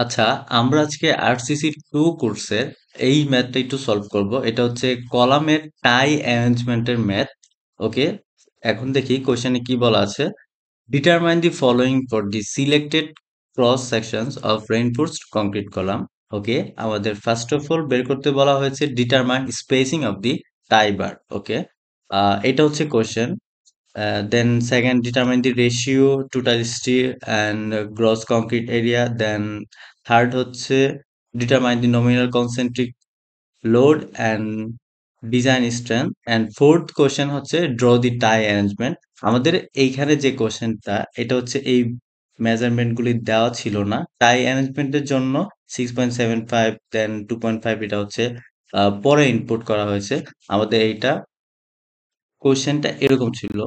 আচ্ছা, আমরা আজকে আরসিসি 2 কোর্সের এই ম্যাথটা একটু সলভ করব। এটা হচ্ছে কলামের টাই অ্যারেঞ্জমেন্টের ম্যাথ। ওকে, এখন দেখি কোশ্চেনে কি বলা আছে। Determine the following for the selected cross sections of reinforced concrete column. Okay, আমাদের ফার্স্ট অফ অল বের করতে বলা হয়েছে determine spacing of the tie bar. Okay, এটা হচ্ছে question. Then second, determine the ratio total steel and gross concrete area. Then third হচ্ছে determine the nominal concentric load and design strength. And fourth question হচ্ছে draw the tie arrangement. আমাদের এইখানে যে কোশ্চেনটা এটা হচ্ছে এই মেজারমেন্ট গুলি দেওয়া ছিল না। টাই অ্যারেঞ্জমেন্টের জন্য 6.75 দেন 2.5 এটা হচ্ছে পরে ইনপুট করা হয়েছে। আমাদের এইটা কোশ্চেনটা এরকম ছিল।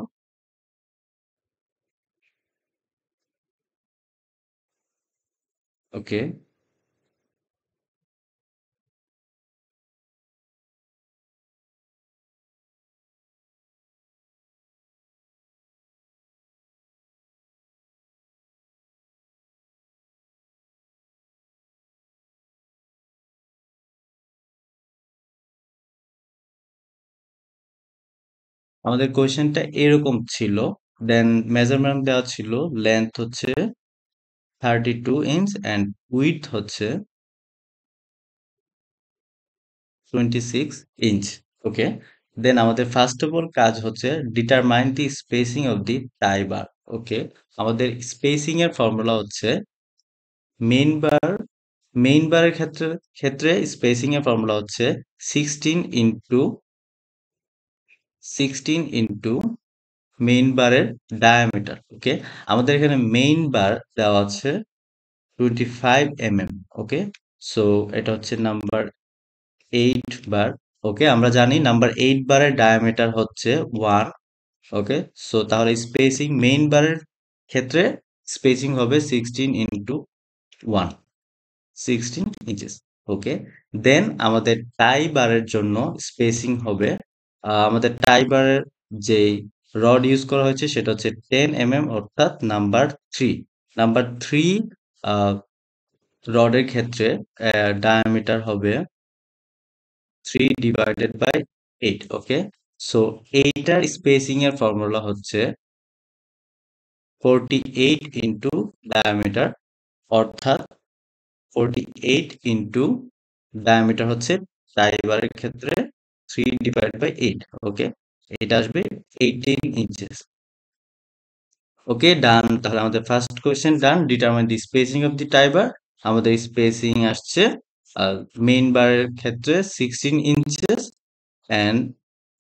ওকে, আমাদের কোয়েশ্চেনটা এরকম ছিল। দেন মেজারমেন্ট দেওয়া ছিল, লেন্থ হচ্ছে 32 ইঞ্চ অ্যান্ড উইডথ হচ্ছে 26 ইঞ্চ। ওকে, দেন আমাদের ফার্স্ট অফ অল কাজ হচ্ছে determine the spacing of the tie bar. Okay, আমাদের স্পেসিং এর ফর্মুলা হচ্ছে মেইন বার। মেইন বারের ক্ষেত্রে স্পেসিং এর ফর্মুলা হচ্ছে 16 ইন্টু মেইন বারের ডায়ামিটার। ওকে, আমাদের এখানে মেইন বার দেওয়া আছে 25 mm। ওকে, সো এটা হচ্ছে নাম্বার 8 বার। ওকে, আমরা জানি নাম্বার 8 বারের ডায়ামিটার হচ্ছে 1। ওকে, সো তাহলে স্পেসিং মেইন বারের ক্ষেত্রে স্পেসিং হবে 16 ইন্টু 1, 16 ইঞ্চেস। ওকে, দেন আমাদের টাই বারের জন্য স্পেসিং হবে, আমাদের টাই বারের যেই রড ইউজ করা হয়েছে সেটা হচ্ছে 10 mm, অর্থাৎ নাম্বার 3। নাম্বার 3 রডের ক্ষেত্রে ডায়ামিটার হবে 3/8। ওকে, সো এইটার স্পেসিং এর ফর্মুলা হচ্ছে 48 ইন্টু ডায়ামিটার, অর্থাৎ 48 ইন্টু ডায়ামিটার হচ্ছে টাইবারের ক্ষেত্রে 3/8। ওকে, এটা আসবে 18 ইঞ্চেস। ওকে, ডান। তাহলে আমাদের first question done. Determine the spacing of the tie bar. আমাদের স্পেসিং আসছে মেইন বারের ক্ষেত্রে 16 ইঞ্চেস অ্যান্ড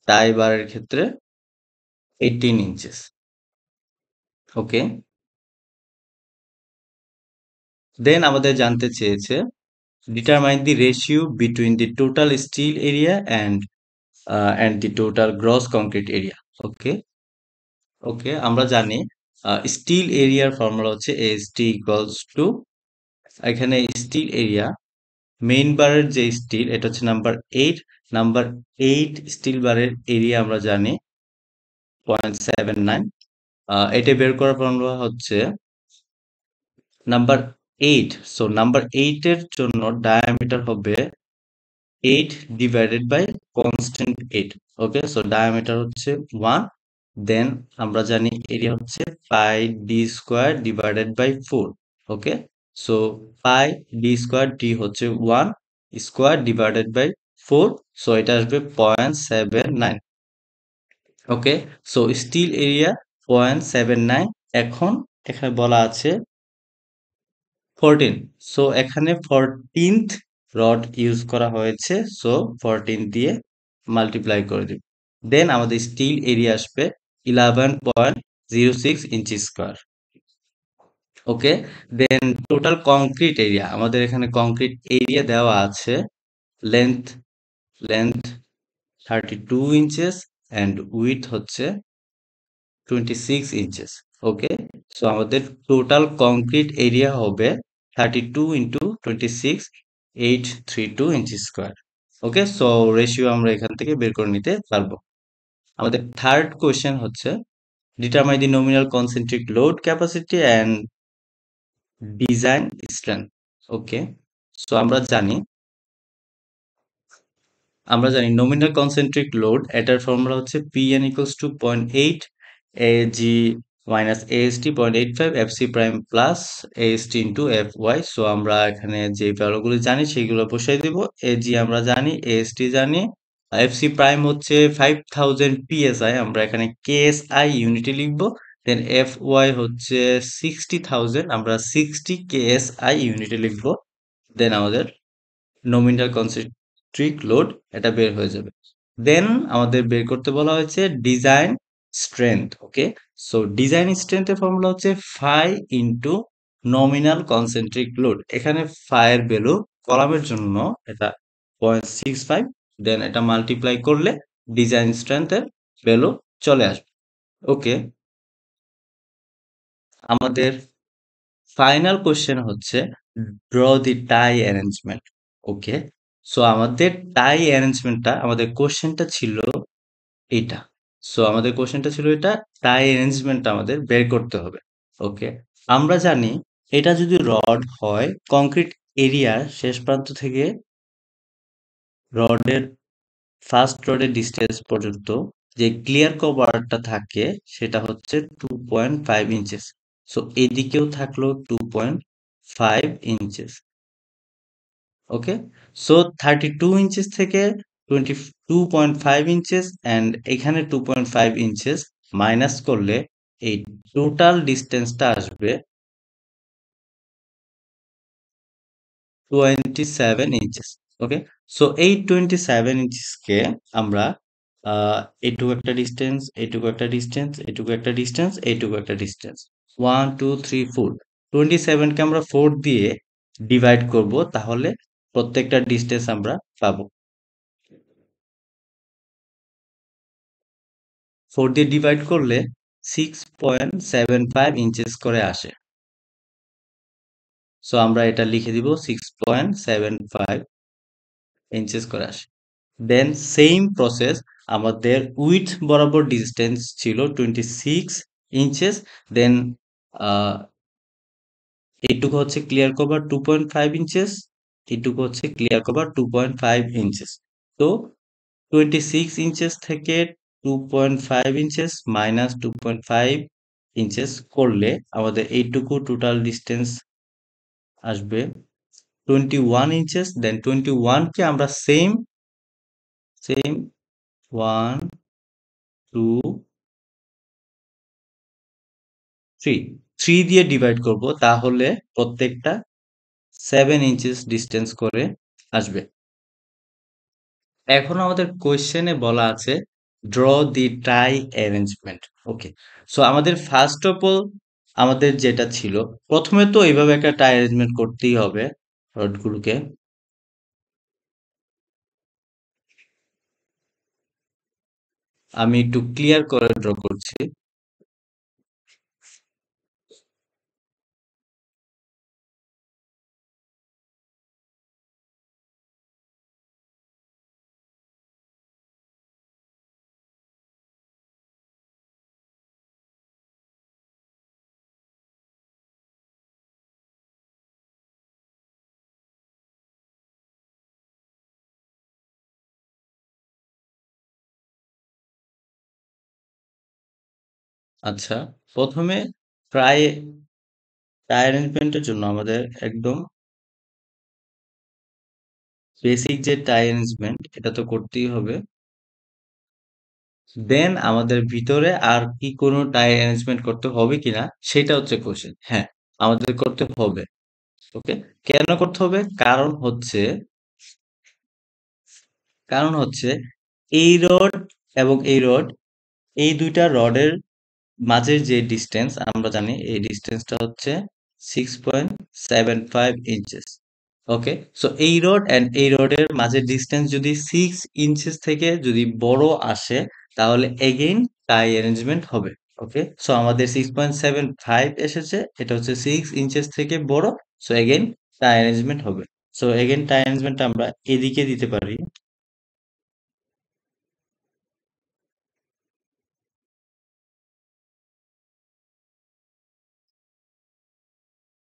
টাই বারের ক্ষেত্রে 18 ইঞ্চেস। ওকে, দেন আমাদের জানতে চেয়েছে determine the ratio between the total steel area and the total gross concrete area. Okay, okay, আমরা জানি স্টিল এরিয়ার ফর্মুলা হচ্ছে এসটি ইকুয়ালস টু, এখানে স্টিল এরিয়া মেইন বারের যে স্টিল এটা হচ্ছে নাম্বার 8। নাম্বার 8 স্টিল বারের এরিয়া আমরা জানি 0.79। এটা বের করার ফর্মুলা হচ্ছে নাম্বার 8। সো নাম্বার 8 এর জন্য ডায়ামিটার হবে 8/কনস্ট্যান্ট 8। ওকে, সো ডায়ামিটার হচ্ছে 1। দেন আমরা জানি এরিয়া হচ্ছে pi d square divided by 4। Okay, so pi d square, d হচ্ছে 1 স্কোয়ার ডিভাইডেড বাই 4, সো এটা আসবে 0.79। ওকে, সো স্টিল এরিয়া 0.79। এখন এখানে বলা আছে 14, সো এখানে 14th রড ইউজ করা হয়েছে, সো 14 দিয়ে মাল্টিপ্লাই করে দিব। দেন আমাদের স্টিল এরিয়া আসবে 11.06 ইঞ্চি স্কোয়ার। ওকে, দেন টোটাল কংক্রিট এরিয়া, আমাদের এখানে কংক্রিট এরিয়া দেওয়া আছে length length 32 inches and with হচ্ছে 26 ইঞ্চেস। ওকে, সো আমাদের টোটাল কংক্রিট এরিয়া হবে 32 ইন্টু 26, 832 ইঞ্চি স্কোয়ার। ওকে, সো রেশিও আমরা এখান থেকে বের করে নিতে পারবো। আমাদের থার্ড কোয়েশ্চেন হচ্ছে determine the nominal concentric load capacity and design strength. Okay, so আমরা জানি নমিনাল কনসেন্ট্রিক লোড এটার ফর্মুলা হচ্ছে Pn equals to 0.8 Ag minus AST 0.85 FC prime plus AST into FY। So আমরা এখানে যে ভ্যালুগুলো জানি সেগুলো বসাই দিব। Ag আমরা জানি, AST জানি, FC প্রাইম হচ্ছে 5000 PSI, আমরা এখানে KSI ইউনিটে লিখব। দেন FY হচ্ছে 60,000, আমরা 60 KSI ইউনিটে লিখব। দেন আমাদের নমিনাল কনসেন্ট্রিক লোড এটা বের হয়ে যাবে। দেন আমাদের বের করতে বলা হয়েছে design strength. Okay, so design স্ট্রেংথের ফর্মুলা হচ্ছে phi into nominal concentric load. এখানে ফাই এর ভ্যালু কলামের জন্য এটা 0.65, দেন এটা মাল্টিপ্লাই করলে ডিজাইন স্ট্রেংথের ভ্যালু চলে আসবে। ওকে, আমাদের ফাইনাল কোশ্চেন হচ্ছে draw the tie arrangement. Okay, so আমাদের টাই অ্যারেঞ্জমেন্টটা, আমাদের কোশ্চেনটা ছিল এটা। সো আমাদের কোশ্চেনটা ছিল এটা, টাই অ্যারেঞ্জমেন্টটা আমাদের বের করতে হবে। ওকে, আমরা জানি এটা যদি রড হয়, কংক্রিট এরিয়ার শেষ প্রান্ত থেকে রডের ফার্স্ট রডের ডিস্টেন্স পর্যন্ত যে ক্লিয়ার কভারটা থাকে সেটা হচ্ছে 2.5 ইঞ্চেস। সো এদিকেও থাকলো 2.5 ইঞ্চেস। ওকে, সো 32 ইঞ্চেস থেকে 22.5 ইঞ্চেস অ্যান্ড এখানে 2.5 ইঞ্চেস মাইনাস করলে এই টোটাল ডিস্টেন্সটা আসবে 27 ইঞ্চেস। ওকে, সো এই 27 ইঞ্চেসকে আমরা এইটুকু একটা ডিস্টেন্স, এইটুকু একটা ডিস্টেন্স, এইটুকু একটা ডিস্টেন্স, এইটুকু একটা ডিস্টেন্স, 1 2 3 4, 27কে আমরা 4 দিয়ে ডিভাইড করব, তাহলে প্রত্যেকটা ডিস্টেন্স আমরা পাবো। 4 দিয়ে ডিভাইড করলে 6.75 ইঞ্চেস করে আসে। সো আমরা এটা লিখে দিব 6.75 ইঞ্চেস করে আসে। দেন সেম প্রসেস, আমাদের উইথ বরাবর ডিস্টেন্স ছিল 26 ইঞ্চেস। দেন এইটুকু হচ্ছে ক্লিয়ার কভার 2.5 ইঞ্চেস, এইটুকু হচ্ছে ক্লিয়ার কভার 2.5 ইঞ্চেস। তো 26 ইঞ্চেস থেকে 2.5 ইঞ্চেস মাইনাস 2.5 ইঞ্চেস করলে আমাদের এইটুকু টোটাল ডিস্টেন্স আসবে 21 ইঞ্চেস। দেন 21কে আমরা সেম সেম 1 2 3 3 দিয়ে ডিভাইড করব, তাহলে প্রত্যেকটা 7 ইঞ্চেস ডিস্টেন্স করে আসবে। এখন আমাদের কোয়েশ্চেনে বলা আছে draw the tie arrangement. Okay, so আমাদের ফার্স্ট অফ অল আমাদের যেটা ছিল, প্রথমে তো এইভাবে একটা টাই অ্যারেঞ্জমেন্ট করতেই হবে রডগুলোকে। আমি একটু ক্লিয়ার করে ড্র করছি। আচ্ছা, প্রথমে ট্রাই টাই অ্যারেঞ্জমেন্টের জন্য আমাদের একদম বেসিক যে টাই অ্যারেঞ্জমেন্ট এটা তো করতেই হবে। দেন আমাদের ভিতরে আর কি কোনো টাই অ্যারেঞ্জমেন্ট করতে হবে কিনা সেটা হচ্ছে কোশ্চেন। হ্যাঁ, আমাদের করতে হবে। ওকে, কেন করতে হবে? কারণ হচ্ছে এই রড এবং এই রড, এই দুইটা রডের মাঝের যে ডিস্টেন্স আমরা জানি, এই ডিস্টেন্সটা হচ্ছে 6.75 ইঞ্চেস। ওকে, সো এই রড এন্ড এই রডের মাঝের ডিস্টেন্স যদি 6 ইঞ্চেস থেকে যদি বড় আসে, তাহলে এগেইন টাই অ্যারেঞ্জমেন্ট হবে। ওকে, সো আমাদের 6.75 এসেছে, এটা হচ্ছে 6 ইঞ্চেস থেকে বড়। সো এগেইন টাই অ্যারেঞ্জমেন্ট হবে। সো এগেইন টাই অ্যারেঞ্জমেন্ট আমরা এদিকে দিতে পারি।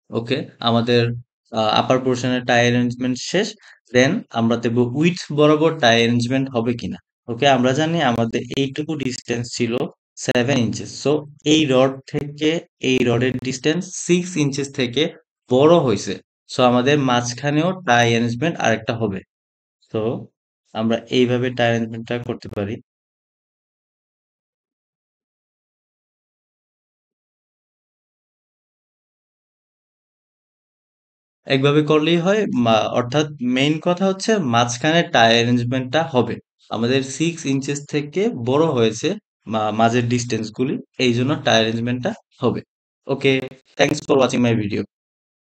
ওকে, আমাদের আপার পোর্শনের টাই অ্যারেঞ্জমেন্ট শেষ। দেন আমরা দেখবো উইডথ বরাবর টাই অ্যারেঞ্জমেন্ট হবে কিনা। ওকে, আমরা জানি আমাদের এইটুকু ডিসটেন্স ছিল 7 ইঞ্চেস। সো এই রড থেকে এই রডের ডিসটেন্স 6 ইঞ্চেস থেকে বড় হয়েছে। সো আমাদের মাঝখানেও টাই অ্যারেঞ্জমেন্ট আরেকটা হবে। তো আমরা এইভাবে টাই অ্যারেঞ্জমেন্টটা করতে পারি। একভাবে করলেই হয়, অর্থাৎ মেইন কথা হচ্ছে মাঝখানে টাই অ্যারেঞ্জমেন্টটা হবে। আমাদের 6 ইঞ্চেস থেকে বড় হয়েছে মাঝের ডিস্টেন্স গুলি, এই জন্য টাই অ্যারেঞ্জমেন্টটা হবে। Okay, thanks for watching my video.